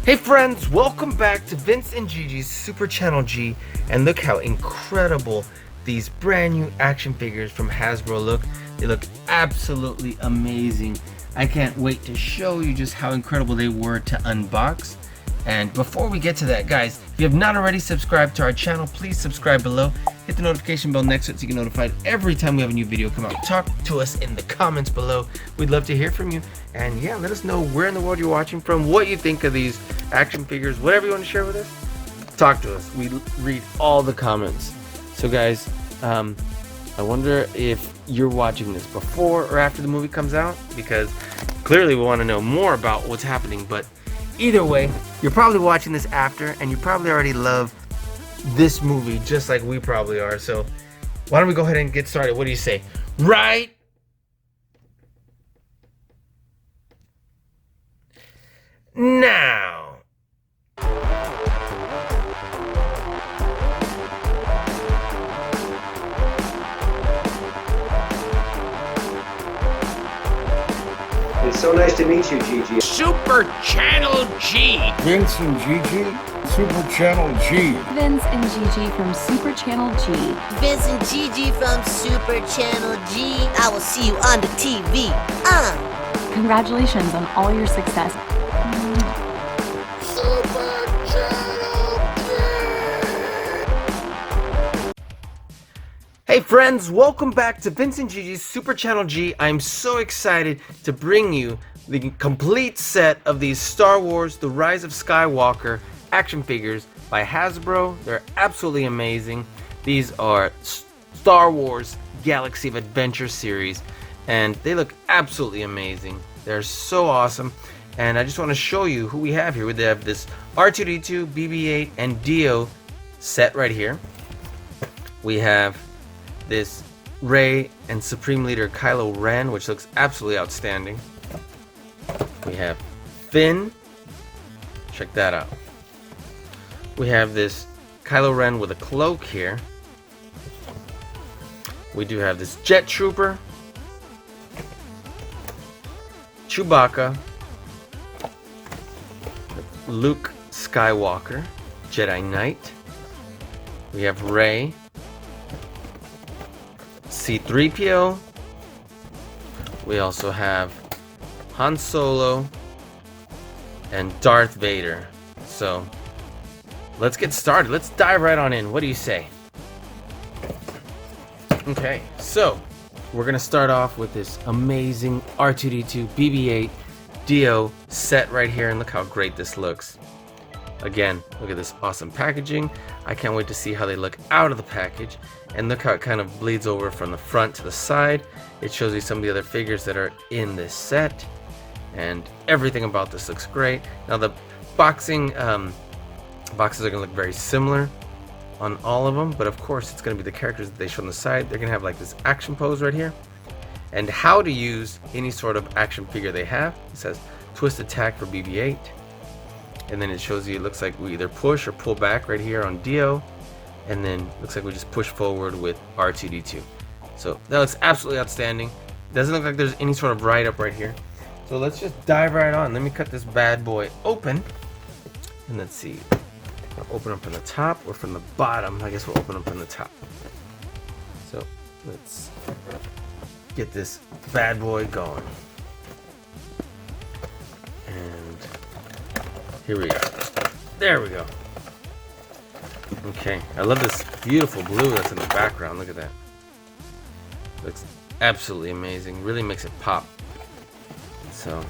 Hey friends, welcome back to Vince and Gigi's Super Channel G, and look how incredible these brand new action figures from Hasbro look. They look absolutely amazing. I can't wait to show you just how incredible they were to unbox. And before we get to that, guys, if you have not already subscribed to our channel, please subscribe below. Hit the notification bell next to it so you get notified every time we have a new video come out. Talk to us in the comments below. We'd love to hear from you. And yeah, let us know where in the world you're watching from, what you think of these action figures, whatever you want to share with us. Talk to us. We read all the comments. So guys, I wonder if you're watching this before or after the movie comes out, because clearly we want to know more about what's happening. But either way, you're probably watching this after, and you probably already love this movie just like we probably are. So why don't we go ahead and get started? What do you say? Right now. It's so nice to meet you, Gigi. Super Channel G. Vince and Gigi, Super Channel G. Vince and Gigi from Super Channel G. Vince and Gigi from Super Channel G. I will see you on the TV. Congratulations on all your success. Super Channel G. Hey friends, welcome back to Vince and Gigi's Super Channel G. I'm so excited to bring you the complete set of these Star Wars The Rise of Skywalker action figures by Hasbro. They're absolutely amazing. These are Star Wars Galaxy of Adventure series, and they look absolutely amazing. They're so awesome. And I just want to show you who we have here. We have this R2-D2, BB-8, and Dio set right here. We have this Rey and Supreme Leader Kylo Ren, which looks absolutely outstanding. We have Finn. Check that out. We have this Kylo Ren with a cloak here. We do have this Jet Trooper, Chewbacca, Luke Skywalker, Jedi Knight. We have Rey, C-3PO. We also have Han Solo and Darth Vader. So let's get started. Let's dive right on in. What do you say? Okay, so we're gonna start off with this amazing R2-D2 BB-8 Dio set right here, and look how great this looks. Again, look at this awesome packaging. I can't wait to see how they look out of the package, and look how it kind of bleeds over from the front to the side. It shows you some of the other figures that are in this set, and everything about this looks great. Now the boxes are gonna look very similar on all of them, but of course it's gonna be the characters that they show on the side. They're gonna have like this action pose right here, and how to use any sort of action figure they have. It says twist attack for BB-8, and then it shows you, it looks like we either push or pull back right here on Dio, and then looks like we just push forward with R2-D2. So that looks absolutely outstanding. Doesn't look like there's any sort of write-up right here. So let's just dive right on. Let me cut this bad boy open, and let's see. I'll open up from the top or from the bottom. I guess we'll open up from the top. So let's get this bad boy going. And here we go. There we go. Okay, I love this beautiful blue that's in the background. Look at that. Looks absolutely amazing. Really makes it pop. So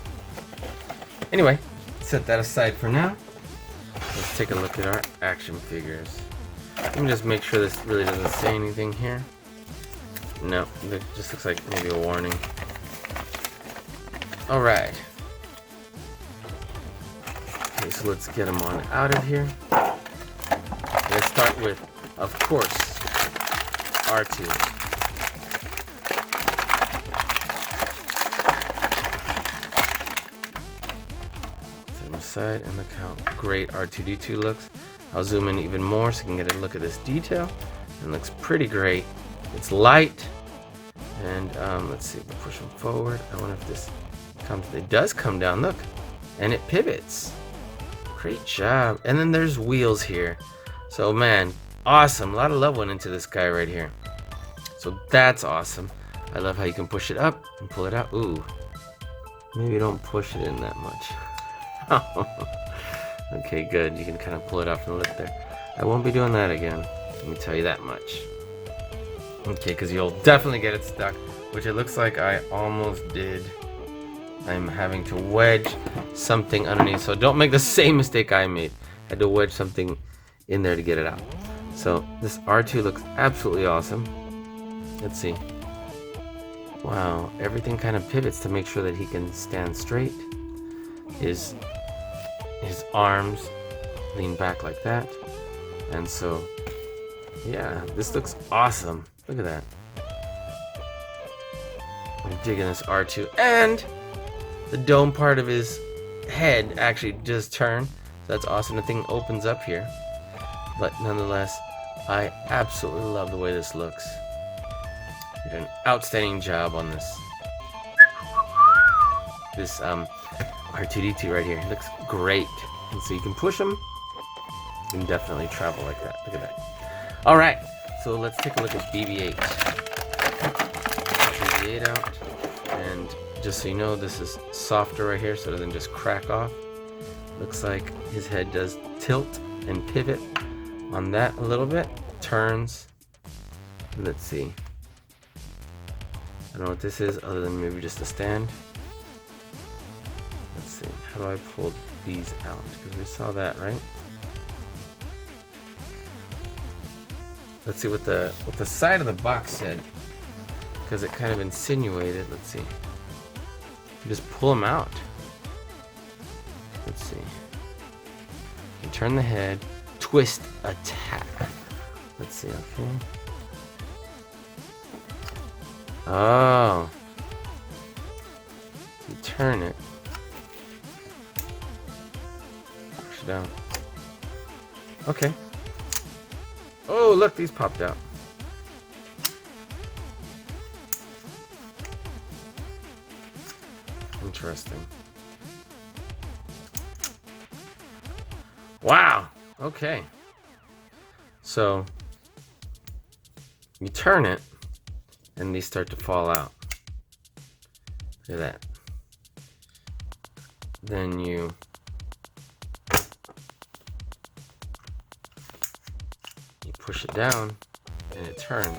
anyway, set that aside for now. Let's take a look at our action figures. Let me just make sure this really doesn't say anything here. No, it just looks like maybe a warning. Alright. Okay, so let's get them on out of here. Let's start with, of course, R2. Set him aside, and look how great R2-D2 looks. I'll zoom in even more so you can get a look at this detail. It looks pretty great. It's light, and let's see, we'll push him forward. I wonder if this comes, it does come down, look, and it pivots. Great job. And then there's wheels here. So man, awesome. A lot of love went into this guy right here. So that's awesome. I love how you can push it up and pull it out. Ooh. Maybe don't push it in that much. Okay, good. You can kind of pull it out from the lip there. I won't be doing that again. Let me tell you that much. Okay, because you'll definitely get it stuck, which it looks like I almost did. I'm having to wedge something underneath, so don't make the same mistake I made. I had to wedge something in there to get it out. So this R2 looks absolutely awesome. Let's see. Wow, everything kind of pivots to make sure that he can stand straight. His arms lean back like that. And so, yeah, this looks awesome. Look at that. I'm digging this R2. And the dome part of his head actually just turned. So that's awesome. The thing opens up here. But nonetheless, I absolutely love the way this looks. You did an outstanding job on this. This R2-D2 right here. It looks great. And so you can push him. You can definitely travel like that. Look at that. Alright, so let's take a look at BB-8. BB-8 out. And just so you know, this is softer right here, so it doesn't just crack off. Looks like his head does tilt and pivot on that a little bit. Turns. Let's see. I don't know what this is other than maybe just a stand. Let's see. How do I pull these out? Because we saw that, right? Let's see what the side of the box said. Because it kind of insinuated. Let's see. Just pull them out. Let's see. You turn the head, twist, attack. Let's see, okay. Oh. You turn it. Push it down. Okay. Oh, look, these popped out. Interesting. Wow. Okay. So you turn it and these start to fall out. Look at that. Then you push it down and it turns.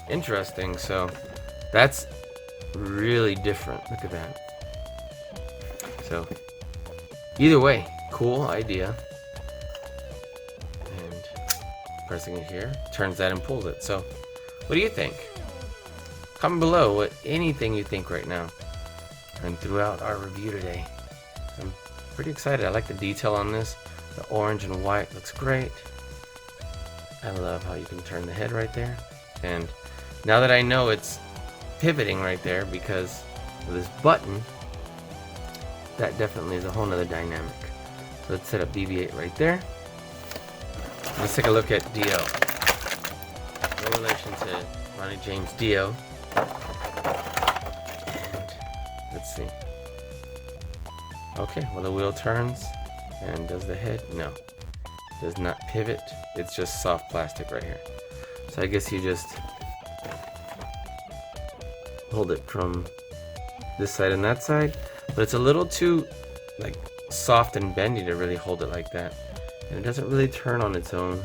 Interesting. So that's really different. Look at that. So either way, cool idea. And pressing it here turns that and pulls it. So what do you think? Comment below what anything you think right now and throughout our review today. I'm pretty excited. I like the detail on this. The orange and white looks great. I love how you can turn the head right there. And now that I know it's pivoting right there because of this button, that definitely is a whole nother dynamic. So let's set up BB-8 right there. Let's take a look at Dio. No relation to Ronnie James Dio. And let's see. Okay, well the wheel turns and does the head? No. Does not pivot. It's just soft plastic right here. So I guess you just hold it from this side and that side. But it's a little too like soft and bendy to really hold it like that. And it doesn't really turn on its own.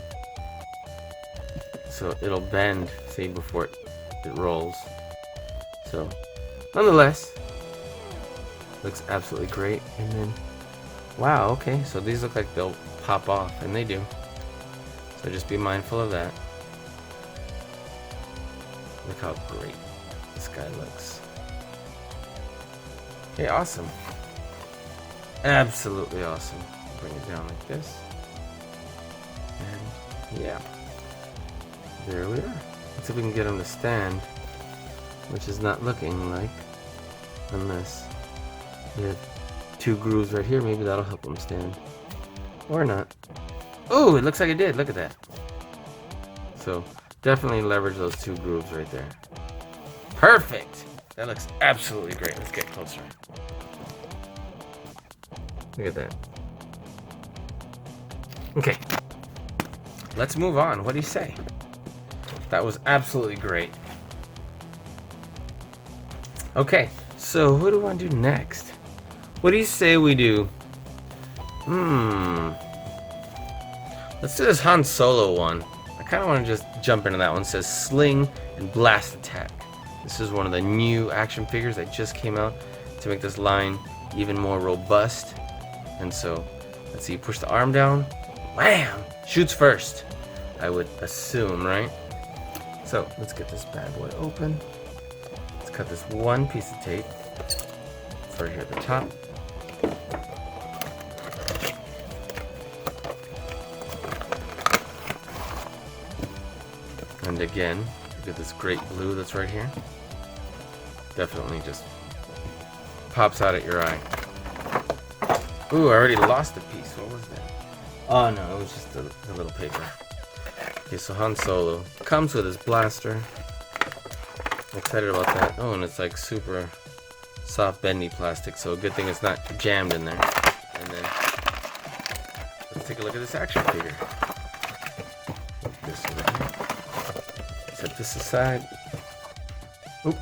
So it'll bend, see, before it rolls. So nonetheless, looks absolutely great. And then, wow, okay, so these look like they'll pop off, and they do. So just be mindful of that. Look how great this guy looks. Okay, awesome. Absolutely awesome. Bring it down like this. And yeah. There we are. Let's see if we can get him to stand. Which is not looking like. Unless we have two grooves right here. Maybe that'll help him stand. Or not. Oh, it looks like it did. Look at that. So definitely leverage those two grooves right there. Perfect. That looks absolutely great. Let's get closer. Look at that. Okay, let's move on. What do you say? That was absolutely great. Okay, so what do we want to do next? What do you say we do? Let's do this Han Solo one. I kind of want to just jump into that one. It says Sling and Blast Attack. This is one of the new action figures that just came out to make this line even more robust. And so, let's see, push the arm down. Wham! Shoots first, I would assume, right? So, let's get this bad boy open. Let's cut this one piece of tape. It's right here at the top. And again, look at this great blue that's right here. Definitely just pops out at your eye. Ooh, I already lost a piece. What was that? Oh no, it was just a little paper. Okay, so Han Solo comes with his blaster. I'm excited about that. Oh, and it's like super soft, bendy plastic, so a good thing it's not jammed in there. And then let's take a look at this action figure. This over here. Set this aside. Oop.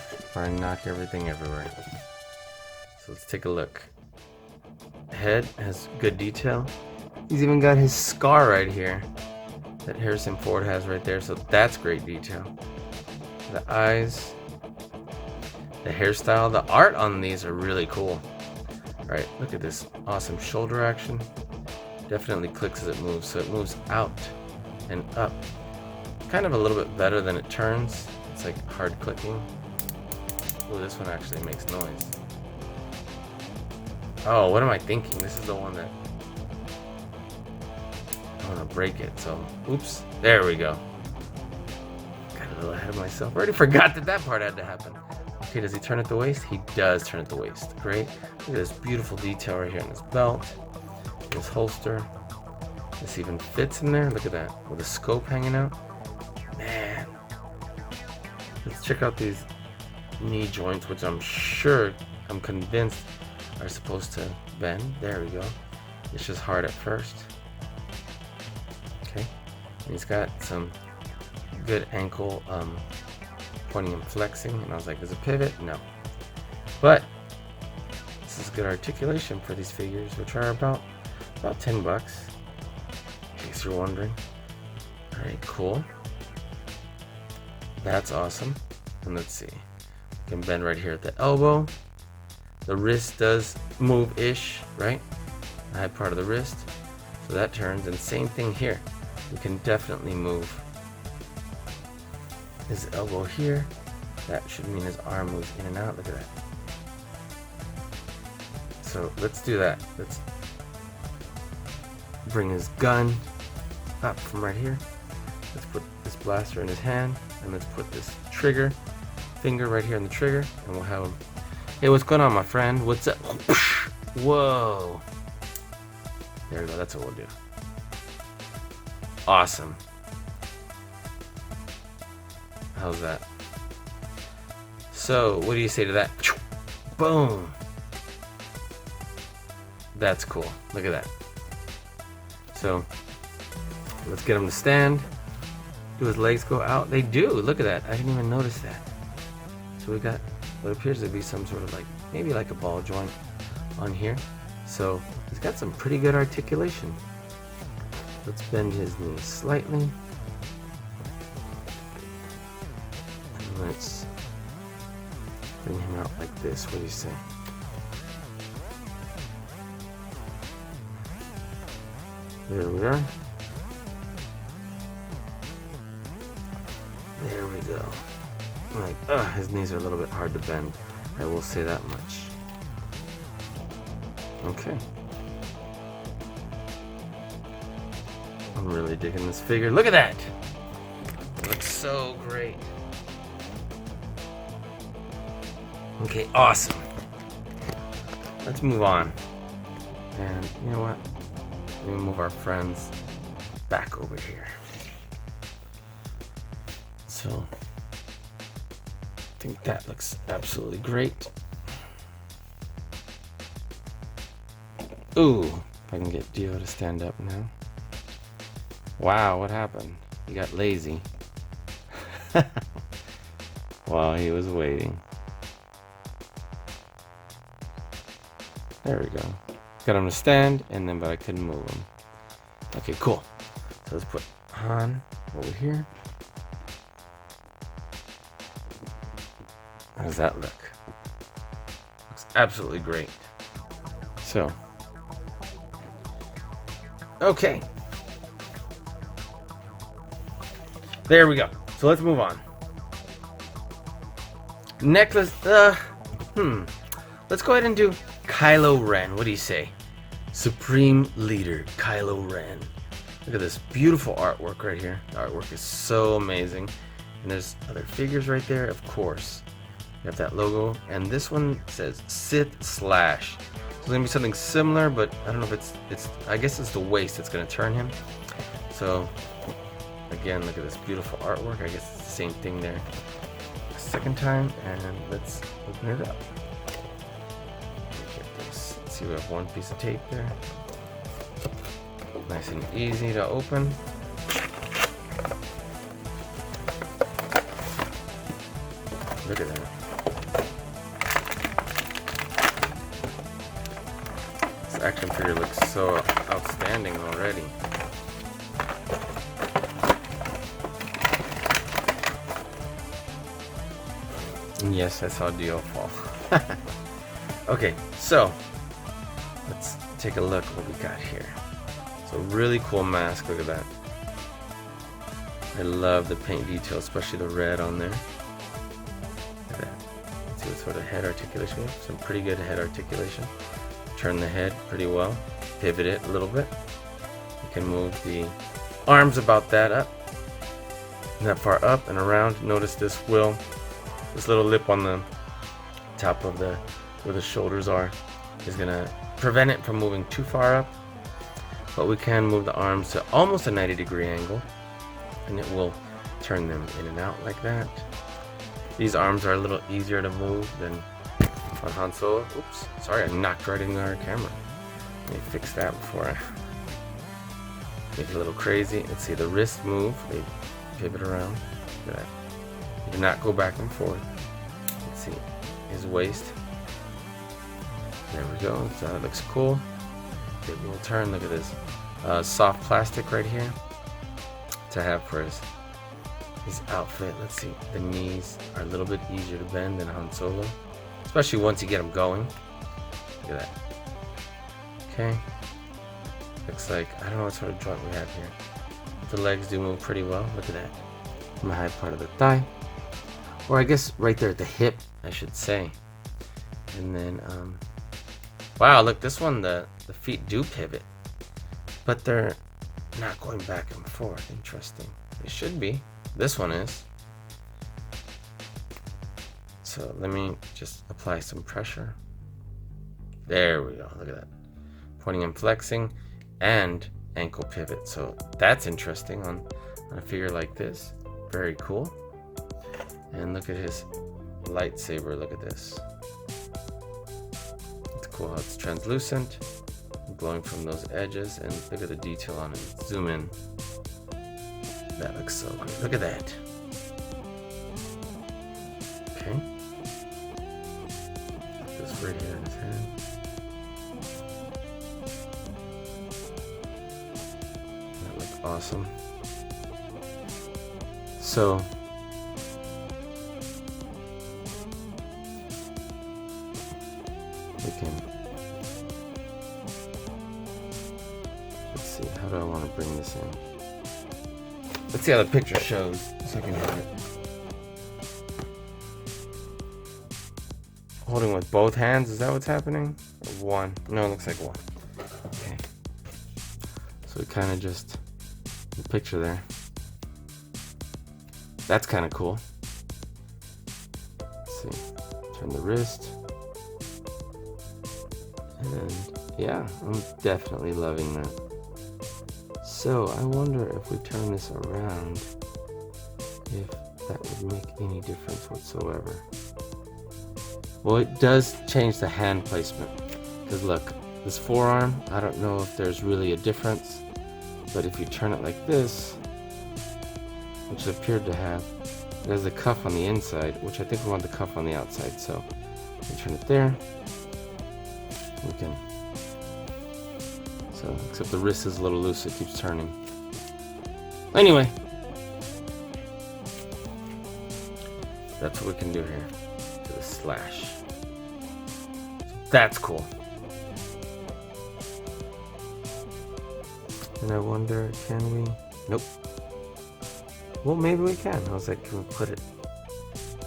Before I knock everything everywhere. So let's take a look. Head has good detail. He's even got his scar right here that Harrison Ford has right there, so that's great detail. The eyes, the hairstyle, the art on these are really cool. Alright, look at this awesome shoulder action. Definitely clicks as it moves, so it moves out and up. Kind of a little bit better than it turns. It's like hard clicking. Oh, this one actually makes noise. Oh, what am I thinking? This is the one that I want to break it. So, oops. There we go. Got a little ahead of myself. Already forgot that part had to happen. Okay, does he turn at the waist? He does turn at the waist. Great. Look at this beautiful detail right here in his belt, his holster. This even fits in there. Look at that. With a scope hanging out. Man. Let's check out these knee joints, which I'm convinced are supposed to bend. There we go. It's just hard at first. Okay. And he's got some good ankle pointing and flexing. And I was like, is it pivot? No. But this is good articulation for these figures, which are about $10, in case you're wondering. Alright, cool. That's awesome. And let's see. You can bend right here at the elbow. The wrist does move-ish, right? The high part of the wrist. So that turns, and same thing here. We can definitely move his elbow here. That should mean his arm moves in and out. Look at that. So let's do that. Let's bring his gun up from right here. Let's put this blaster in his hand, and let's put this trigger finger right here in the trigger, and we'll have him. Hey, what's going on, my friend? What's up? Whoa. There we go. That's what we'll do. Awesome. How's that? So, what do you say to that? Boom. That's cool. Look at that. So, let's get him to stand. Do his legs go out? They do. Look at that. I didn't even notice that. So we got what appears to be some sort of maybe like a ball joint on here. So he's got some pretty good articulation. Let's bend his knees slightly. And let's bring him out like this. What do you say? There we are. There we go. His knees are a little bit hard to bend. I will say that much. Okay. I'm really digging this figure. Look at that! It looks so great. Okay, awesome. Let's move on. And you know what? Let me move our friends back over here. So, I think that looks absolutely great. Ooh, If I can get Dio to stand up now. Wow, what happened? He got lazy. While he was waiting. There we go. Got him to stand, and then, but I couldn't move him. Okay, cool. So let's put Han over here. How does that look? Looks absolutely great. So, okay. There we go. So let's move on. Necklace, let's go ahead and do Kylo Ren. What do you say? Supreme Leader Kylo Ren. Look at this beautiful artwork right here. The artwork is so amazing. And there's other figures right there, of course. You have that logo, and this one says Sith Slash. So it's gonna be something similar, but I don't know if it's I guess it's the waist that's gonna turn him. So again, look at this beautiful artwork. I guess it's the same thing there. Second time, and let's open it up. Get this. Let's see, we have one piece of tape there. Nice and easy to open. Look at that. This action figure looks so outstanding already. And yes, I saw Dio fall. Okay, so let's take a look what we got here. So really cool mask, look at that. I love the paint detail, especially the red on there. Look at that. Let's see what sort of head articulation we have. Some pretty good head articulation. Turn the head pretty well. Pivot it a little bit. You can move the arms about that up. That far up and around. Notice this little lip on the top of where the shoulders are is gonna prevent it from moving too far up. But we can move the arms to almost a 90-degree angle, and it will turn them in and out like that. These arms are a little easier to move than on Han Solo. Oops, sorry, I knocked right into our camera. Let me fix that before I make it a little crazy. Let's see, the wrist move, they pivot around. Look at that. You do not go back and forth. Let's see, his waist. There we go, so that looks cool. It will turn, look at this soft plastic right here to have for his outfit. Let's see, the knees are a little bit easier to bend than Han Solo, especially once you get him going. Look at that. Okay, looks like, I don't know what sort of joint we have here. The legs do move pretty well, look at that. From the high part of the thigh, or I guess right there at the hip, I should say. And then, wow, look, this one, the feet do pivot, but they're not going back and forth. Interesting. They should be. This one is. So let me just apply some pressure. There we go. Look at that. Pointing and flexing and ankle pivot. So that's interesting on a figure like this. Very cool. And look at his lightsaber. Look at this. It's cool how it's translucent, glowing from those edges, and look at the detail on it. Zoom in. That looks so great. Look at that. Okay. This right here in his hand. That looks awesome. So we can, let's see, how do I want to bring this in? Let's see how the picture shows so I can have it. Holding with both hands, is that what's happening? Or one? No, it looks like one. Okay. So we kind of just, the picture there. That's kind of cool. Let's see. Turn the wrist. And yeah, I'm definitely loving that. So I wonder if we turn this around, if that would make any difference whatsoever. Well, it does change the hand placement. Because look, This forearm, I don't know if there's really a difference, but if you turn it like this, which it appeared to have, it has a cuff on the inside, which I think we want the cuff on the outside. So we turn it there. We can. So except the wrist is a little loose, it keeps turning. Anyway, that's what we can do here to the slash. That's cool. And I wonder, can we? Nope. Well, maybe we can. I was like, can we put it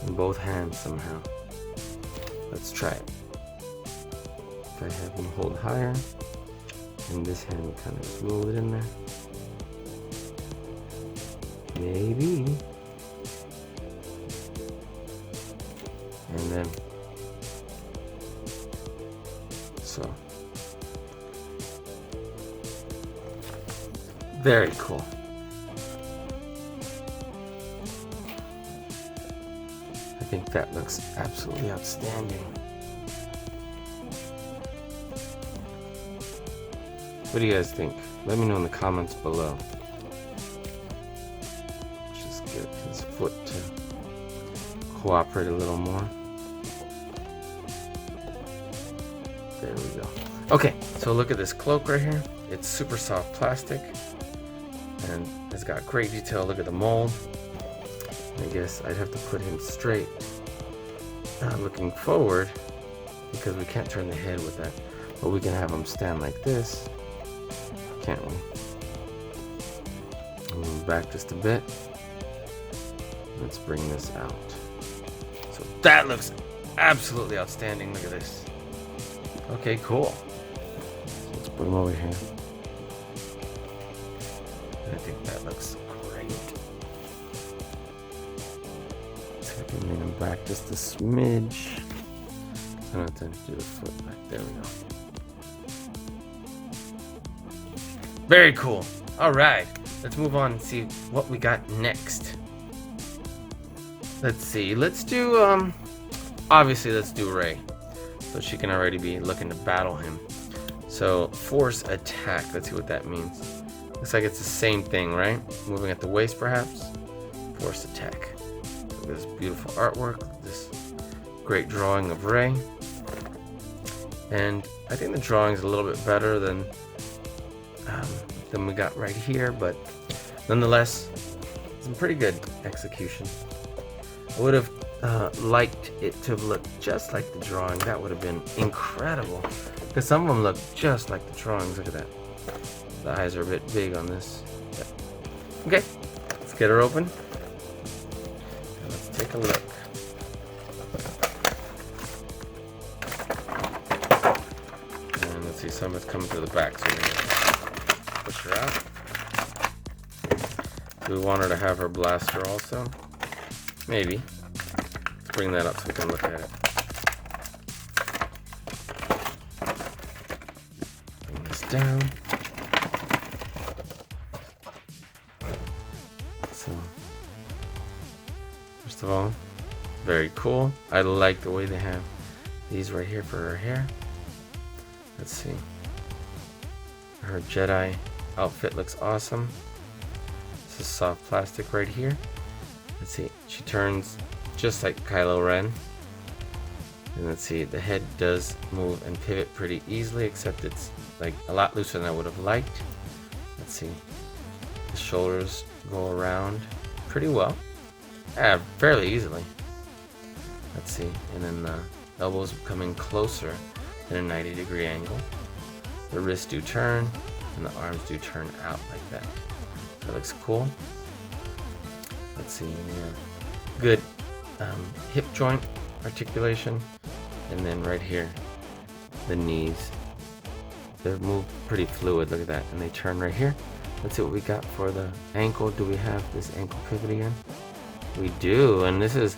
in both hands somehow? Let's try it. If I have him hold higher, and this hand we kind of just roll it in there. Maybe. And then, so. Very cool. I think that looks absolutely outstanding. What do you guys think? Let me know in the comments below. Just get his foot to cooperate a little more. There we go. Okay, so look at this cloak right here. It's super soft plastic. And it's got great detail. Look at the mold. I guess I'd have to put him straight, looking forward, because we can't turn the head with that. But we can have him stand like this, can't we? Move back just a bit. Let's bring this out. So that looks absolutely outstanding. Look at this. Okay, cool. So let's put him over here. I think that looks great. Let's have him lean him back just a smidge. I don't have to do the foot back. There we go. Very cool. All right, let's move on and see what we got next. Let's see. Let's do obviously let's do Rey, so she can already be looking to battle him. So force attack. Let's see what that means. Looks like it's the same thing, right? Moving at the waist, perhaps. Force attack. Look at this beautiful artwork. This great drawing of Rey. And I think the drawing is a little bit better than we got right here, but nonetheless, some pretty good execution. I would have liked it to have looked just like the drawing. That would have been incredible. Because some of them look just like the drawings. Look at that. The eyes are a bit big on this. Yeah. Okay, let's get her open. And let's take a look. And let's see, some of it's coming through the back, so we're gonna push her out. Do we want her to have her blaster also? Maybe. Let's bring that up so we can look at it. Bring this down. So, first of all, very cool. I like the way they have these right here for her hair. Let's see. Her Jedi outfit looks awesome. This is soft plastic right here. Let's see. She turns just like Kylo Ren. And let's see, the head does move and pivot pretty easily, except it's like a lot looser than I would have liked. Let's see. The shoulders go around pretty well. Fairly easily. Let's see. And then the elbows coming closer in a 90-degree angle. The wrists do turn, and the arms do turn out like that. That looks cool. Let's see. Yeah. Good hip joint articulation. And then right here, the knees. They move pretty fluid. Look at that. And they turn right here. Let's see what we got for the ankle. Do we have this ankle pivot again? We do. And this is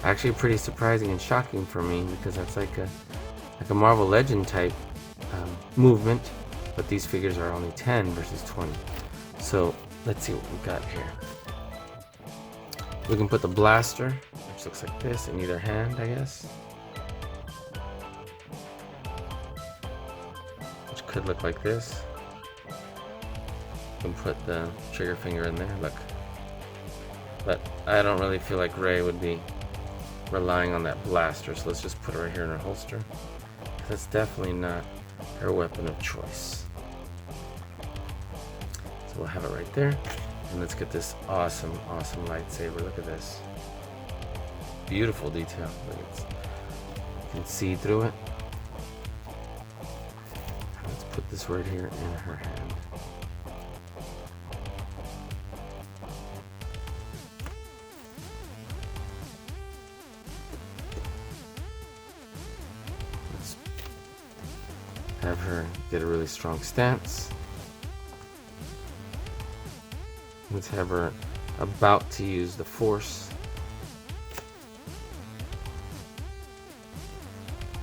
actually pretty surprising and shocking for me, because that's like a Marvel Legend type movement. But these figures are only 10 versus 20. So let's see what we got here. We can put the blaster, which looks like this, in either hand, I guess. which could look like this. You can put the trigger finger in there, look. But I don't really feel like Rey would be relying on that blaster, so let's just put it right here in her holster. That's definitely not her weapon of choice. So we'll have it right there. And let's get this awesome, awesome lightsaber. Look at this. Beautiful detail. Look, you can see through it. Let's put this right here in her hand. Let's have her get a really strong stance. Let's have her about to use the Force.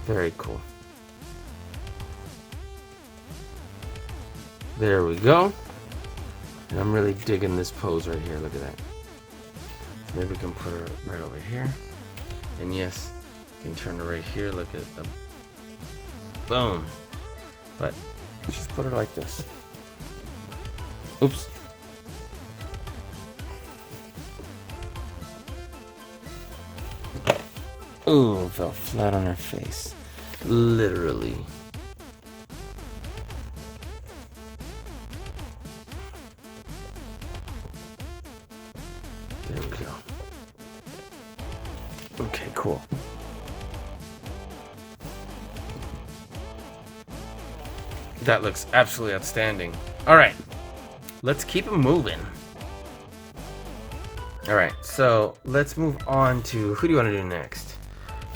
Very cool. There we go. And I'm really digging this pose right here. Look at that. Maybe we can put her right over here. And yes, you can turn her right here. Look at the boom. But let's just put her like this. Oops. Ooh, fell flat on her face. Literally. There we go. Okay, cool. That looks absolutely outstanding. Alright, let's keep it moving. Alright, so let's move on to, who do you want to do next?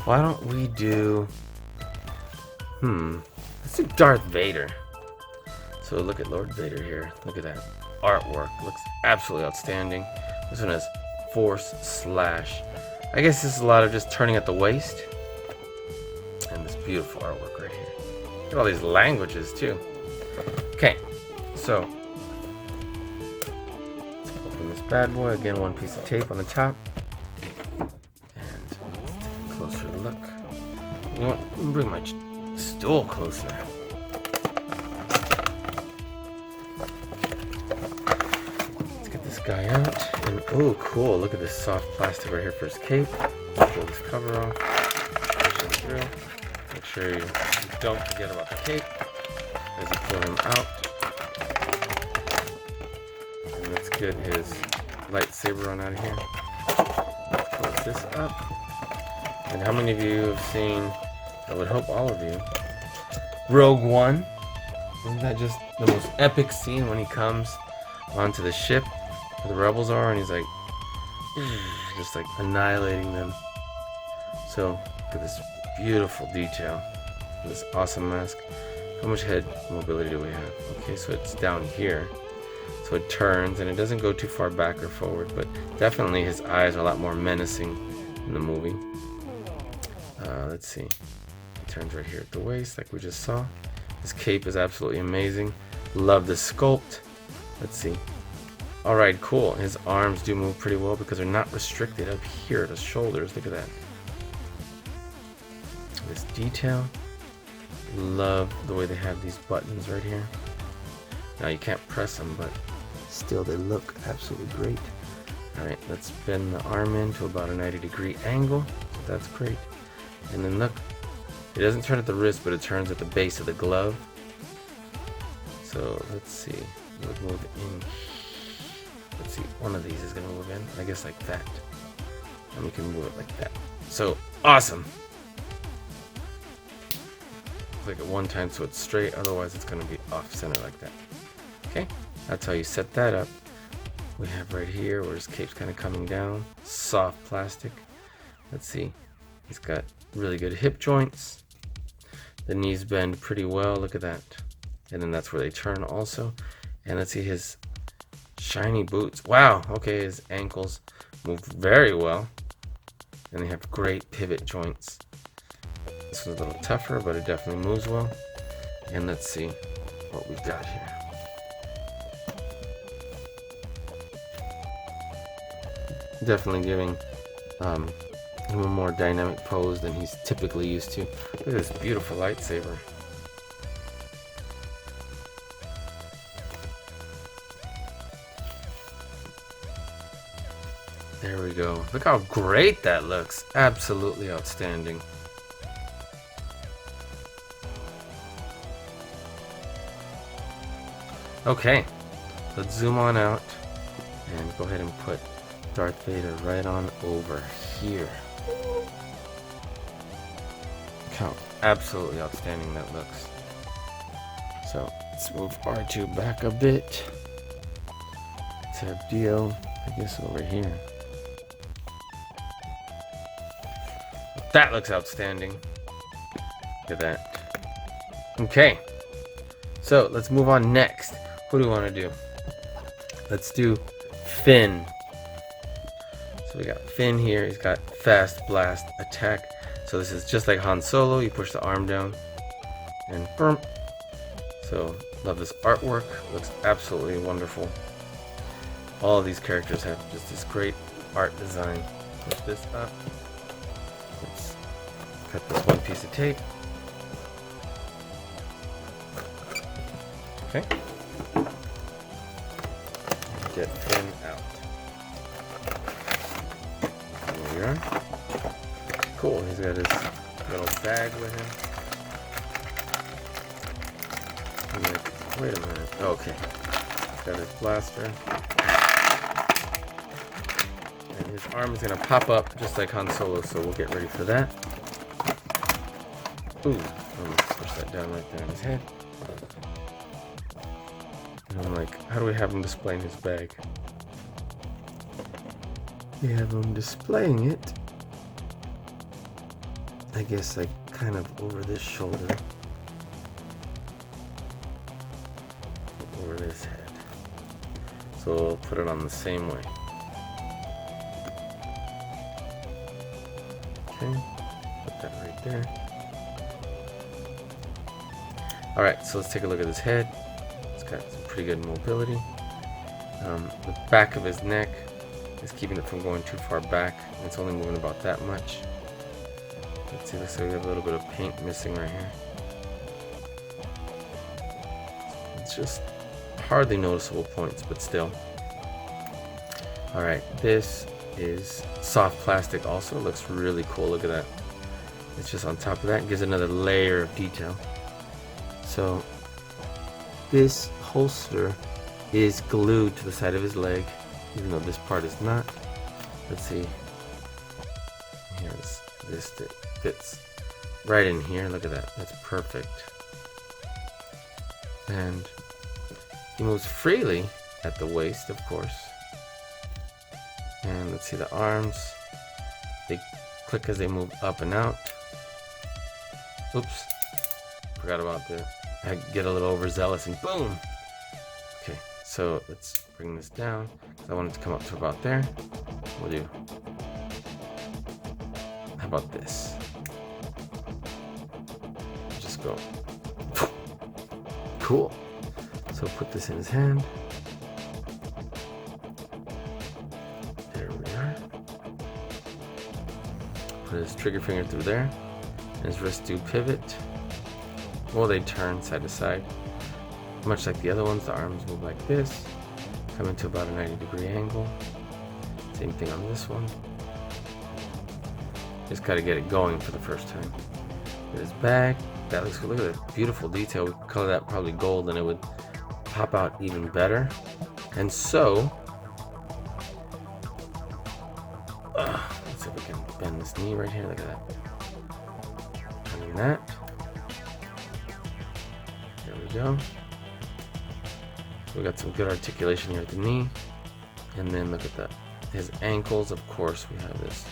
Why don't we do, let's do Darth Vader. So look at Lord Vader here. Look at that artwork. Looks absolutely outstanding. This one has Force slash. I guess this is a lot of just turning at the waist. And this beautiful artwork right here. Look at all these languages too. Okay, so let's open this bad boy. Again, one piece of tape on the top. Closer look. You know what? Let me bring my stool closer. Let's get this guy out. And oh, cool! Look at this soft plastic right here for his cape. Pull this cover off. Push it through. Make sure you don't forget about the cape as you pull him out. And let's get his lightsaber on out of here. Close this up. And how many of you have seen, I would hope all of you, Rogue One? Isn't that just the most epic scene when he comes onto the ship where the rebels are and he's like, just like annihilating them. So, look at this beautiful detail. This awesome mask. How much head mobility do we have? Okay, so it's down here. So it turns and it doesn't go too far back or forward, but definitely his eyes are a lot more menacing in the movie. Let's see. It turns right here at the waist like we just saw. This cape is absolutely amazing. Love the sculpt. Let's see. Alright, cool. His arms do move pretty well because they're not restricted up here at his shoulders. Look at that. This detail. Love the way they have these buttons right here. Now you can't press them, but still they look absolutely great. Alright, let's bend the arm in to about a 90-degree angle. So that's great. And then look, it doesn't turn at the wrist, but it turns at the base of the glove. So let's see, we'll move in. Let's see, one of these is gonna move in, I guess like that. And we can move it like that. So awesome. Click it one time so it's straight, otherwise it's gonna be off center like that. Okay, that's how you set that up. We have right here where his cape's kind of coming down, soft plastic. Let's see, he's got really good hip joints. The knees bend pretty well, look at that. And then that's where they turn also. And let's see his shiny boots. Wow, okay, his ankles move very well. And they have great pivot joints. This one's a little tougher, but it definitely moves well. And let's see what we've got here. Definitely giving him a more dynamic pose than he's typically used to. Look at this beautiful lightsaber. There we go. Look how great that looks. Absolutely outstanding. Okay, let's zoom on out and go ahead and put Darth Vader right on over here. Look how absolutely outstanding that looks. So let's move R2 back a bit. Let's have Dio, I guess, over here. That looks outstanding. Look at that. Okay, so let's move on next. What do we want to do? Let's do Finn. So we got Finn here. He's got fast blast attack. So this is just like Han Solo. You push the arm down and boom. So love this artwork. Looks absolutely wonderful. All of these characters have just this great art design. Push this up. Let's cut this one piece of tape. Okay. Get Finn out. There we are. Cool, he's got his little bag with him. I'm like, wait a minute. Okay. He's got his blaster. And his arm is going to pop up just like Han Solo, so we'll get ready for that. Ooh, let's push that down right there on his head. And I'm like, how do we have him displaying his bag? We have him displaying it, I guess, like kind of over this shoulder, over this head. So we'll put it on the same way. Okay, put that right there. Alright, so let's take a look at his head. It's got some pretty good mobility. The back of his neck is keeping it from going too far back. It's only moving about that much. Let's see, looks like we have a little bit of paint missing right here. It's just hardly noticeable points, but still. Alright, this is soft plastic also. It looks really cool. Look at that. It's just on top of that. It gives another layer of detail. So this holster is glued to the side of his leg, even though this part is not. Let's see. Here's this that fits right in here. Look at that. That's perfect. And he moves freely at the waist, of course. And let's see the arms. They click as they move up and out. Oops. Forgot about that. I get a little overzealous and boom. Okay, so let's bring this down. I want it to come up to about there. We'll do. How about this? Just go. Cool. So put this in his hand. There we are. Put his trigger finger through there. And his wrists do pivot. Well, they turn side to side. Much like the other ones, the arms move like this. Come into about a 90-degree angle. Same thing on this one. Just got to get it going for the first time. Get his back. That looks good. Look at that beautiful detail. We could color that probably gold and it would pop out even better. And so, let's see if we can bend this knee right here. Look at that. Turning that. There we go. We got some good articulation here at the knee. And then look at that. His ankles, of course, we have this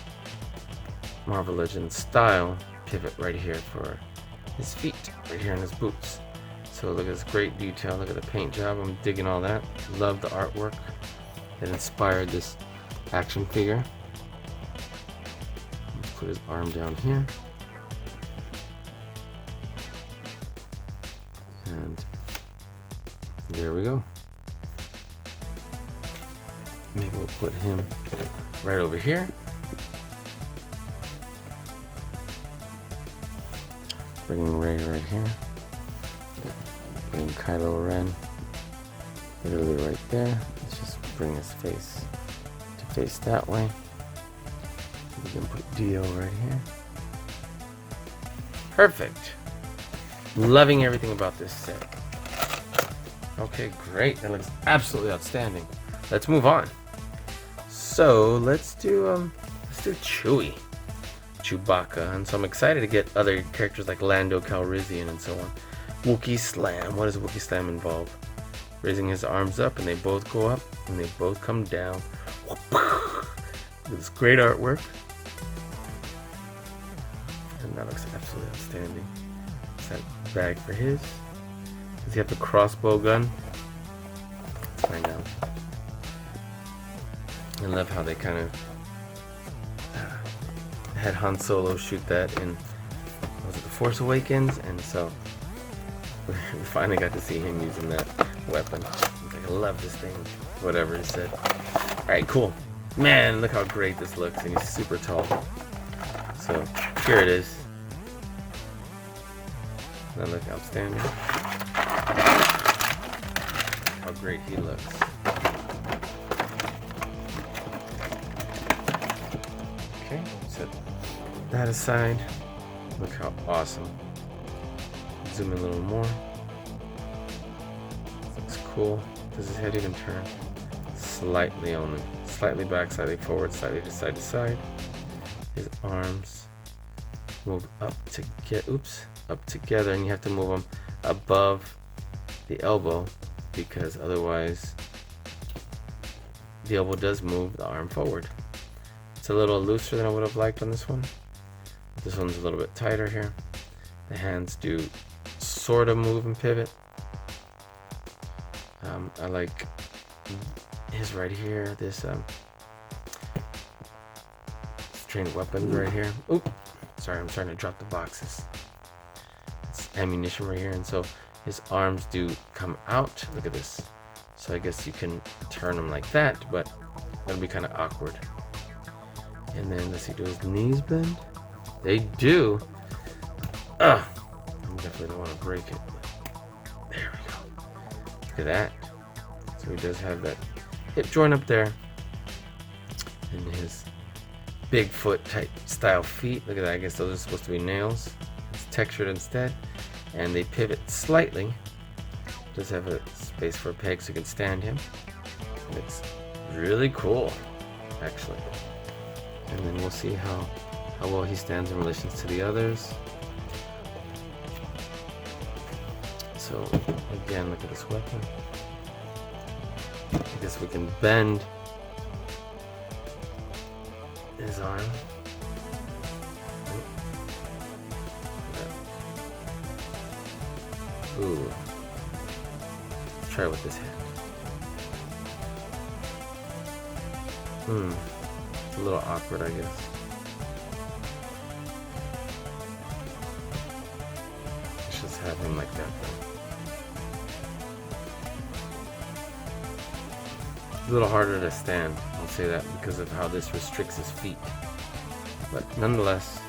Marvel Legends style pivot right here for his feet, right here in his boots. So look at this great detail. Look at the paint job. I'm digging all that. Love the artwork that inspired this action figure. Let's put his arm down here. And there we go. Maybe we'll put him right over here. Bringing Rey right here. Bringing Kylo Ren literally right there. Let's just bring his face to face that way. We can put Dio right here. Perfect. Loving everything about this set. Okay, great. That looks absolutely outstanding. Let's move on. So let's do Chewie, Chewbacca, and so I'm excited to get other characters like Lando Calrissian and so on. Wookiee Slam. What does Wookiee Slam involve? Raising his arms up, and they both go up, and they both come down. This great artwork, and that looks absolutely outstanding. Is that bag for his? Does he have the crossbow gun? Let's find out. I love how they kind of had Han Solo shoot that in, was it The Force Awakens? And so we finally got to see him using that weapon. He's like, I love this thing. Whatever he said. Alright, cool. Man, look how great this looks. And he's super tall. So here it is. Doesn't that look outstanding? How great he looks. Okay, set that aside. Look how awesome. Zoom in a little more. Looks cool. Does his head even turn? Slightly only. Slightly back, slightly forward, slightly to side. His arms move up to get, up together, and you have to move them above the elbow because otherwise the elbow does move the arm forward. It's a little looser than I would have liked on this one. This one's a little bit tighter here. The hands do sort of move and pivot. I like his right here, this trained weapons right here. Oop, sorry, I'm trying to drop the boxes. It's ammunition right here, and so his arms do come out. Look at this. So I guess you can turn them like that, but that'll be kind of awkward. And then let's see, do his knees bend? They do. Ugh, I definitely don't want to break it. There we go. Look at that. So he does have that hip joint up there, and his Bigfoot type style feet. Look at that. I guess those are supposed to be nails. It's textured instead, and they pivot slightly. Does have a space for a peg so you can stand him. And it's really cool, actually. And then we'll see how well he stands in relation to the others. So again, look at this weapon. I guess we can bend his arm. Ooh. Let's try it with this hand. It's a little awkward, I guess. Let's just have him like that though. A little harder to stand, I'll say that, because of how this restricts his feet. But nonetheless,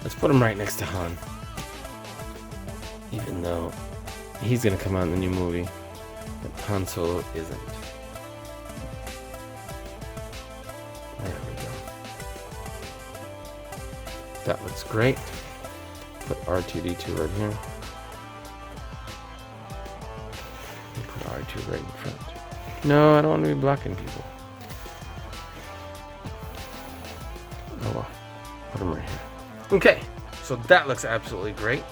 let's put him right next to Han. Even though he's gonna come out in the new movie, but Han Solo isn't. There we go. That looks great. Put R2-D2 right here. And put R2 right in front. No, I don't want to be blocking people. Oh well. Put them right here. Okay, so that looks absolutely great.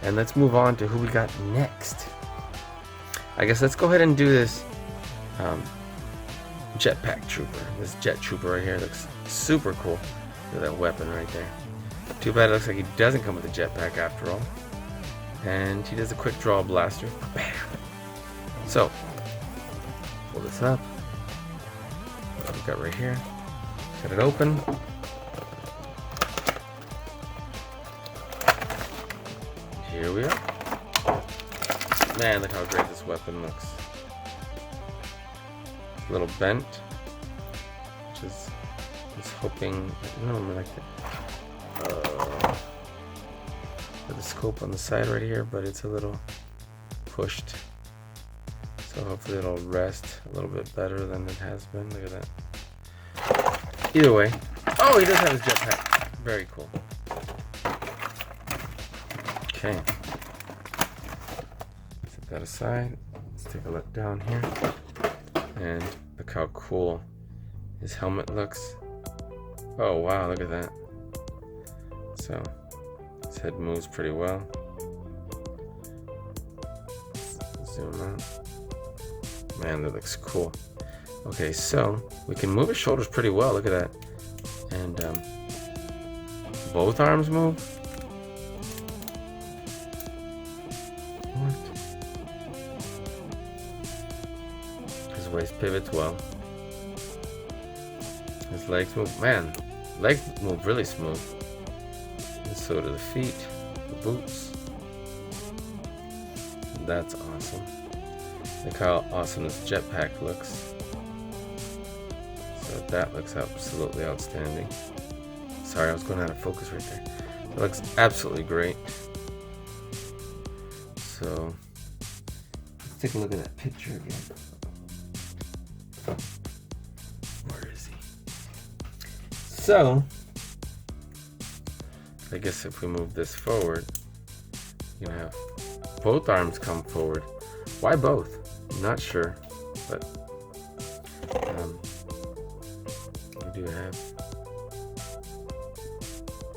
And let's move on to who we got next. I guess let's go ahead and do this jetpack trooper. This jet trooper right here looks super cool. Look at that weapon right there. Too bad it looks like he doesn't come with a jetpack after all. And he does a quick draw blaster. Bam! So, pull this up. What we got right here. Cut it open. Here we are. Man, look how great this weapon looks. A little bent, which is just hoping. No, I like that. With the scope on the side right here, but it's a little pushed. So So hopefully it'll rest a little bit better than it has been. Look at that. Either way. Oh, he does have his jetpack. Very cool. Okay. Set that aside. Let's take a look down here. And look how cool his helmet looks. Oh wow, look at that. So his head moves pretty well. Zoom out. Man, that looks cool. Okay, so we can move his shoulders pretty well. Look at that. And both arms move. What? His waist pivots well. His legs move. Man, legs move really smooth. And so do the feet, the boots. That's awesome. Look how awesome this jetpack looks. So that looks absolutely outstanding. Sorry, I was going out of focus right there. It looks absolutely great. So let's take a look at that picture again. Where is he? So I guess if we move this forward, you can have both arms come forward. Why both? I'm not sure, but we do have.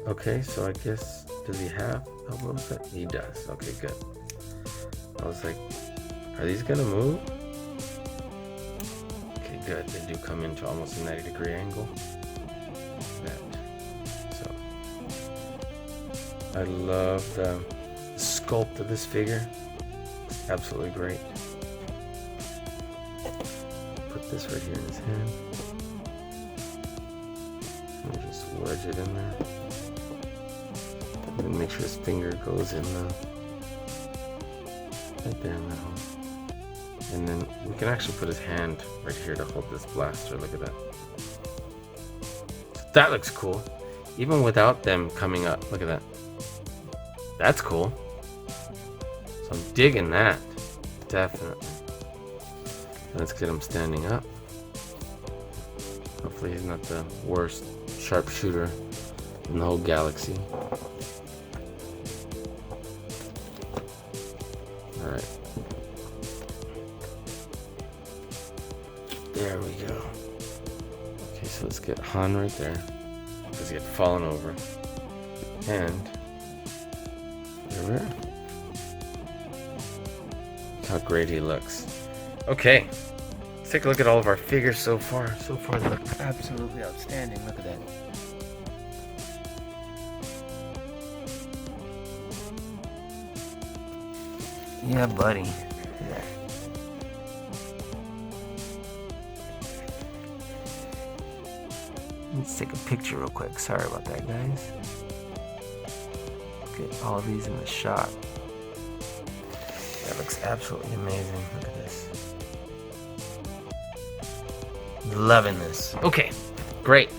Okay, so I guess, does he have elbows? He does. Okay, good. I was like, are these gonna move? Okay, good. They do come into almost a 90-degree angle. That. So I love the sculpt of this figure. It's absolutely great. Put this right here in his hand. And just wedge it in there. And make sure his finger goes in the right there in that hole. And then we can actually put his hand right here to hold this blaster. Look at that. So that looks cool. Even without them coming up. Look at that. That's cool. So I'm digging that. Definitely. Let's get him standing up. Hopefully he's not the worst sharpshooter in the whole galaxy. Alright. There we go. Okay, so let's get Han right there. Because he had fallen over. And there we are. Look how great he looks. Okay. Let's take a look at all of our figures so far. So far they look absolutely outstanding. Look at that. Yeah, buddy. Let's take a picture real quick. Sorry about that, guys. Get all of these in the shot. That looks absolutely amazing. Look at this. Loving this. Okay, great.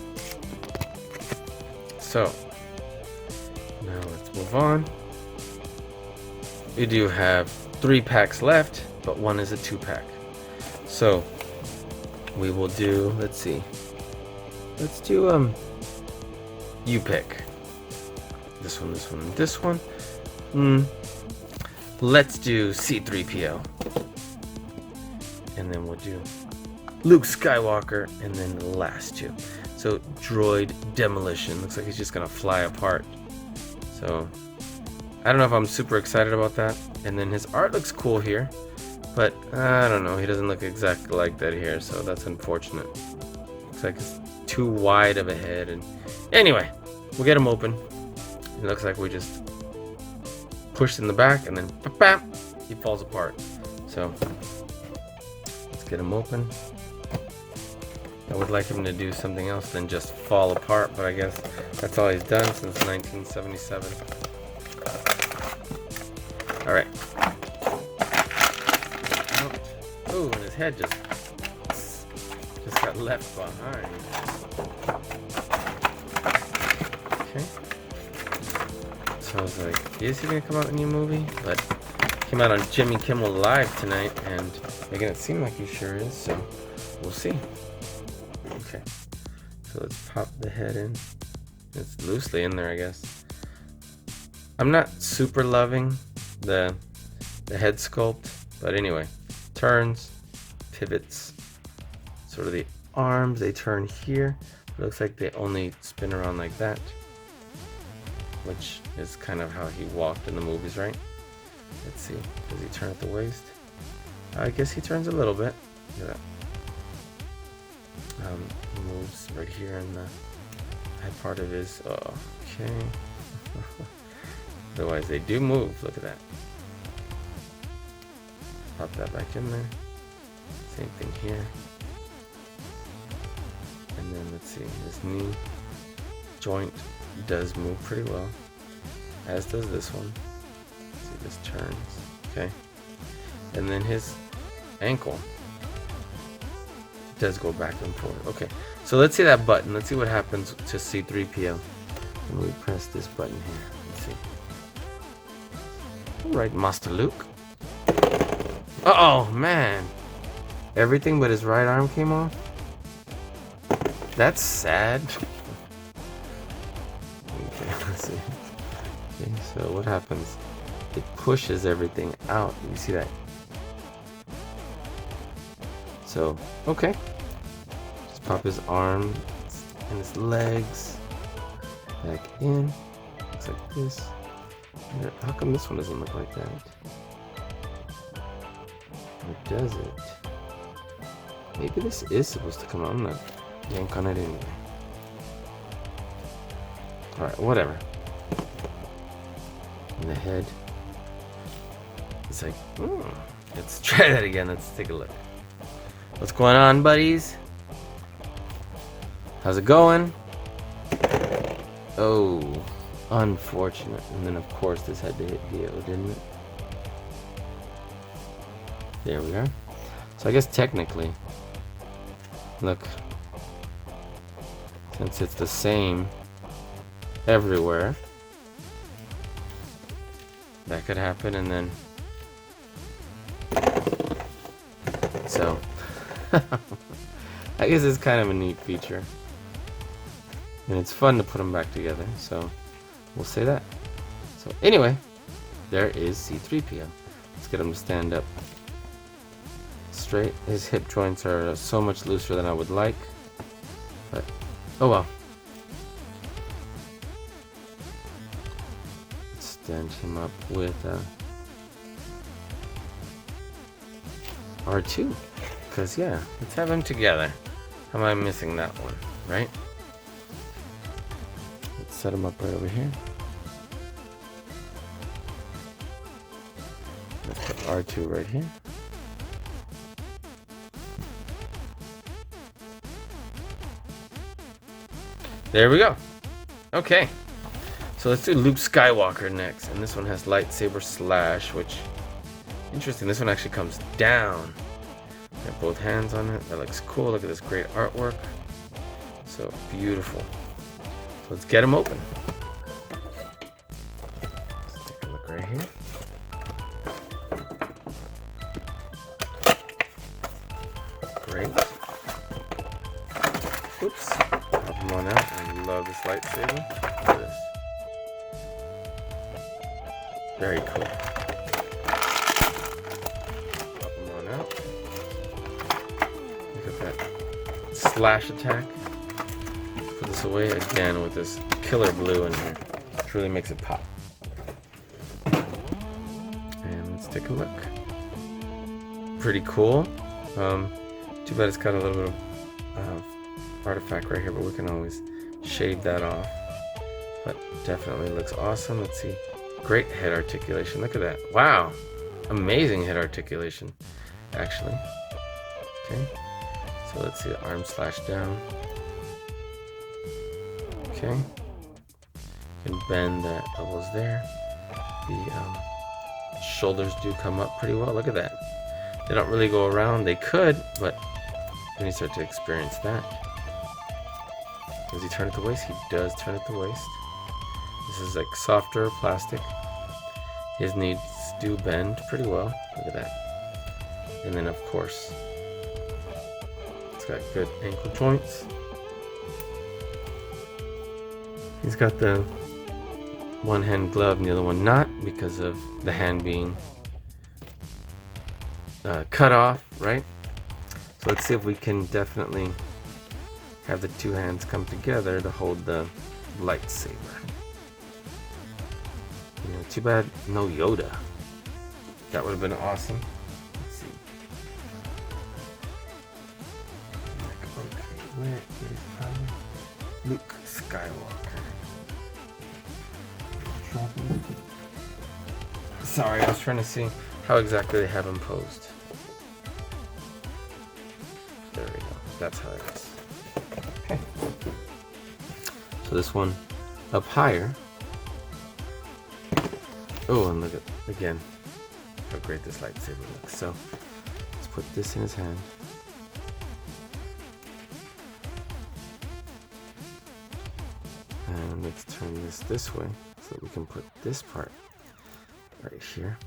So, now let's move on. We do have 3 packs left, but one is a 2-pack. So, we will do, let's see. Let's do, you pick. This one, this one, and this one. Let's do C-3PO. And then we'll do Luke Skywalker, and then the last 2. So, droid demolition. Looks like he's just gonna fly apart. So, I don't know if I'm super excited about that. And then his art looks cool here, but I don't know. He doesn't look exactly like that here, so that's unfortunate. Looks like it's too wide of a head. And anyway, we'll get him open. It looks like we just pushed in the back, and then bam, he falls apart. So let's get him open. I would like him to do something else than just fall apart, but I guess that's all he's done since 1977. All right. Oh, and his head just got left behind. Okay. So I was like, is he gonna come out in a new movie? But came out on Jimmy Kimmel Live tonight and making it seem like he sure is, so we'll see. Okay, so let's pop the head in. It's loosely in there, I guess. I'm not super loving the head sculpt, but anyway, turns, pivots, sort of the arms, they turn here. It looks like they only spin around like that, which is kind of how he walked in the movies, right? Let's see, does he turn at the waist? I guess he turns a little bit. Look at that. He moves right here in the head part of his, okay. Otherwise they do move, look at that. Pop that back in there. Same thing here. And then let's see, his knee joint does move pretty well, as does this one. See, this turns, okay. And then his ankle does go back and forth. Okay, so let's see that button. Let's see what happens to C-3PO when we press this button here. Let's see. All right, Master Luke. Uh-oh, man. Everything but his right arm came off? That's sad. Okay, let's see. Okay, so what happens? It pushes everything out. You see that? So, okay. Just pop his arm and his legs back in. Looks like this. How come this one doesn't look like that? Or does it? Maybe this is supposed to come out. I'm gonna yank on it anyway. Alright, whatever. And the head. It's like, let's try that again. Let's take a look. What's going on, buddies? How's it going? Oh, unfortunate. And then, of course, this had to hit Dio, didn't it? There we are. So I guess technically, look, since it's the same everywhere, that could happen, and then so I guess it's kind of a neat feature, and it's fun to put them back together, so we'll say that. So anyway, there is C-3PO. Let's get him to stand up straight. His hip joints are so much looser than I would like, but oh well. Let's stand him up with R2, because yeah, let's have them together. How am I missing that one, right? Let's set him up right over here. Let's put R2 right here. There we go. Okay, so let's do Luke Skywalker next, and this one has lightsaber slash, which interesting. This one actually comes down. Got both hands on it. That looks cool. Look at this great artwork. So beautiful. So let's get them open. Let's take a look right here. Great. Oops. Pop them on out. I love this lightsaber. Look at this. Very cool. Slash attack. Put this away again with this killer blue in here, which really makes it pop. And let's take a look. Pretty cool. Too bad it's got a little bit of artifact right here, but we can always shave that off. But definitely looks awesome. Let's see. Great head articulation. Look at that. Wow. Amazing head articulation, actually. Okay. So let's see the arm slash down. Okay. You can bend the elbows there. The shoulders do come up pretty well. Look at that. They don't really go around. They could, but then you start to experience that. Does he turn at the waist? He does turn at the waist. This is like softer plastic. His knees do bend pretty well. Look at that. And then of course, it's got good ankle joints. He's got the one hand glove and the other one not because of the hand being cut off, right? So let's see if we can definitely have the two hands come together to hold the lightsaber. You know, too bad no Yoda. That would have been awesome. Let's see. Okay, where is Luke Skywalker? Sorry, I was trying to see how exactly they have him posed. There we go. That's how it is. Okay. So this one up higher. Oh, and look at again how great this lightsaber looks. So let's put this in his hand. And let's turn this way so that we can put this part right here.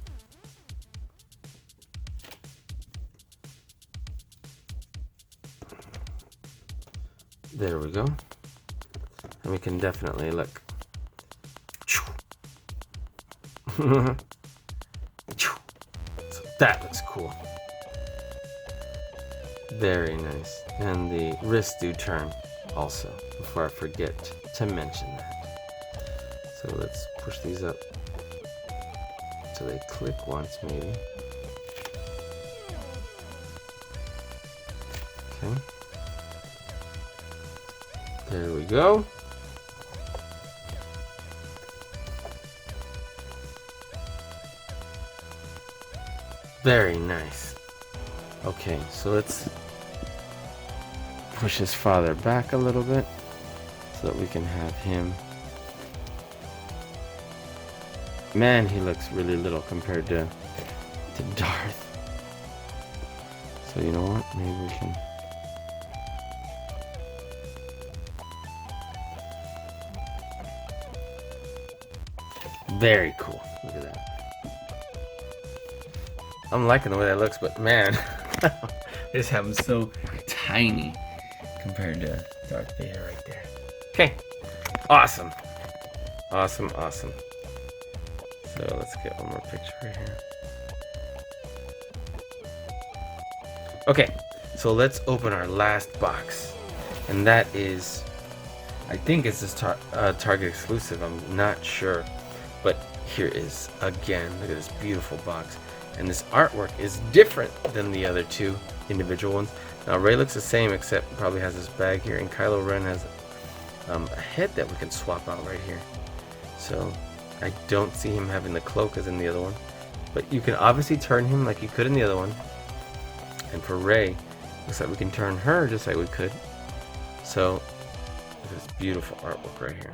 There we go. And we can definitely look. So that looks cool. Very nice. And the wrists do turn also, before I forget to mention that. So let's push these up so they click once maybe. Okay. There we go. Very nice. Okay, so let's push his father back a little bit so that we can have him. Man, he looks really little compared to Darth. So you know what? Maybe we can. Very cool. Look at that. I'm liking the way that looks, but man, I just have him so tiny compared to Darth Vader right there. Okay, awesome. Awesome, awesome. So let's get one more picture right here. Okay, so let's open our last box. And that is, I think it's this Target exclusive, I'm not sure. But here is, again, look at this beautiful box. And this artwork is different than the other two individual ones. Now Rey looks the same, except probably has this bag here, and Kylo Ren has a head that we can swap out right here. So I don't see him having the cloak as in the other one, but you can obviously turn him like you could in the other one. And for Rey, looks like we can turn her just like we could. So look at this beautiful artwork right here.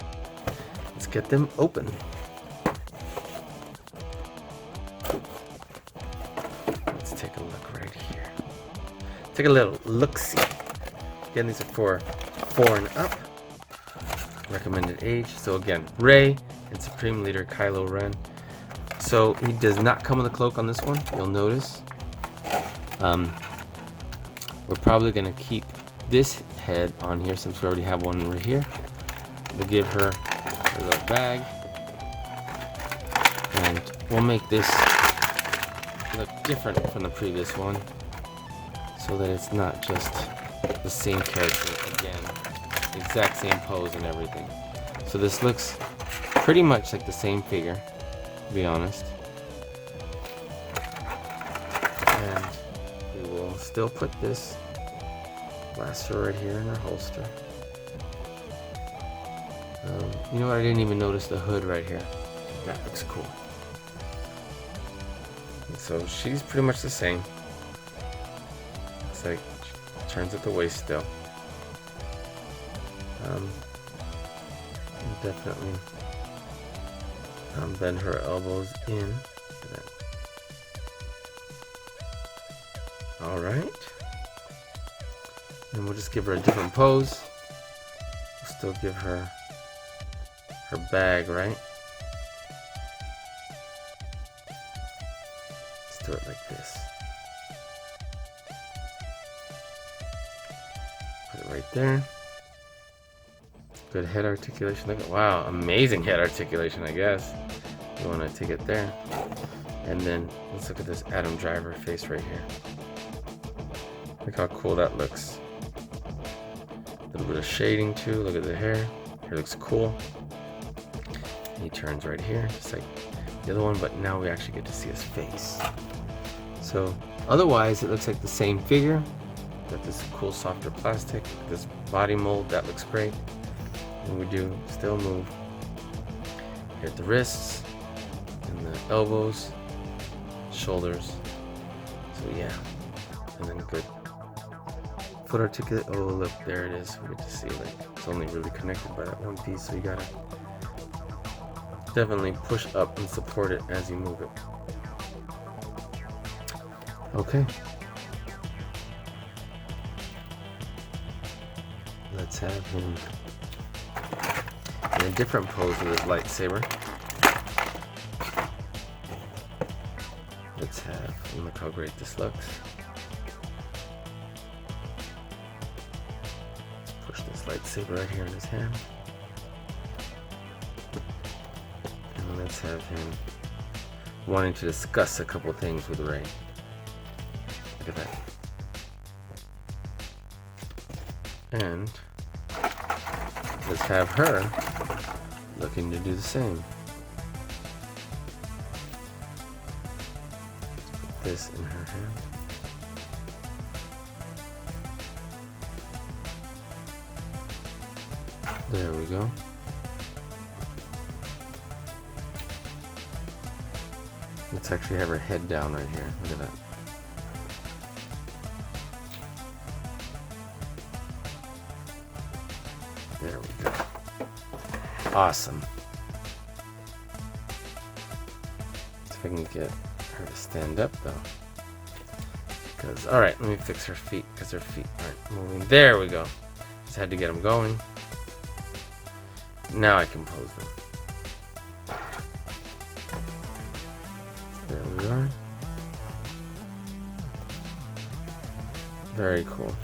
Let's get them open. Take a look right here. Take a little look-see. Again, these are for 4 and up. Recommended age. So again, Rey and Supreme Leader Kylo Ren. So he does not come with a cloak on this one. You'll notice. We're probably gonna keep this head on here since we already have one right here. We'll give her a little bag, and we'll make this look different from the previous one so that it's not just the same character again, exact same pose and everything. So this looks pretty much like the same figure, to be honest. And we will still put this blaster right here in our holster. You know what, I didn't even notice the hood right here. That looks cool. So she's pretty much the same. It's like she turns at the waist still. Definitely bend her elbows in. All right, and we'll just give her a different pose. We'll still give her her bag, right? Let's do it like this. Put it right there. Good head articulation. Look at, wow, amazing head articulation, I guess. You want to take it there. And then let's look at this Adam Driver face right here. Look how cool that looks. A little bit of shading too. Look at the hair. Hair looks cool. He turns right here, just like the other one, but now we actually get to see his face. So otherwise, it looks like the same figure. Got this cool softer plastic, this body mold, that looks great. And we do still move here at the wrists and the elbows, shoulders. So yeah, and then good foot articulate. Oh look, there it is. We get to see, like, it's only really connected by that one piece, so you gotta definitely push up and support it as you move it. Okay. Let's have him in a different pose with his lightsaber. Let's have, and look how great this looks. Let's push this lightsaber right here in his hand. And let's have him wanting to discuss a couple things with Rey. Look at that. And let's have her looking to do the same. Let's put this in her hand. There we go. Let's actually have her head down right here. Look at that. There we go. Awesome. See if I can get her to stand up though. Because, alright, let me fix her feet because her feet aren't moving. There we go. Just had to get them going. Now I can pose them. There we are. Very cool.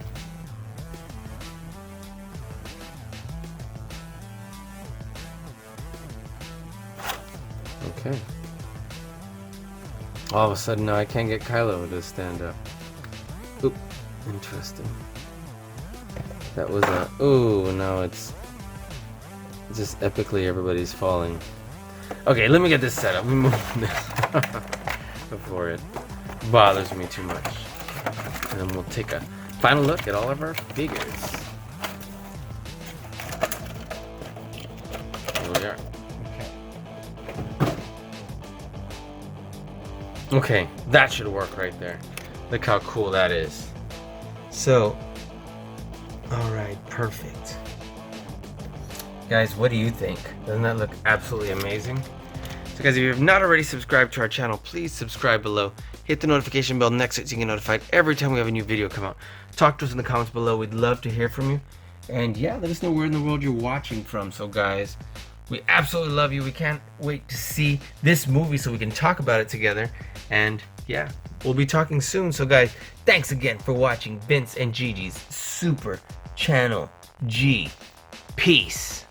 Okay. All of a sudden now I can't get Kylo to stand up. Oop. Interesting. That was a... Ooh, now it's just epically everybody's falling. Okay, let me get this set up. Let me move this before it bothers me too much. And then we'll take a final look at all of our figures. Here we are. Okay, that should work right there. Look how cool that is. So, alright, perfect. Guys, what do you think? Doesn't that look absolutely amazing? So guys, if you have not already subscribed to our channel, please subscribe below. Hit the notification bell next to it so you get notified every time we have a new video come out. Talk to us in the comments below. We'd love to hear from you. And yeah, let us know where in the world you're watching from. So guys, we absolutely love you. We can't wait to see this movie so we can talk about it together. And yeah, we'll be talking soon. So guys, thanks again for watching Vince and Gigi's Super Channel G. Peace.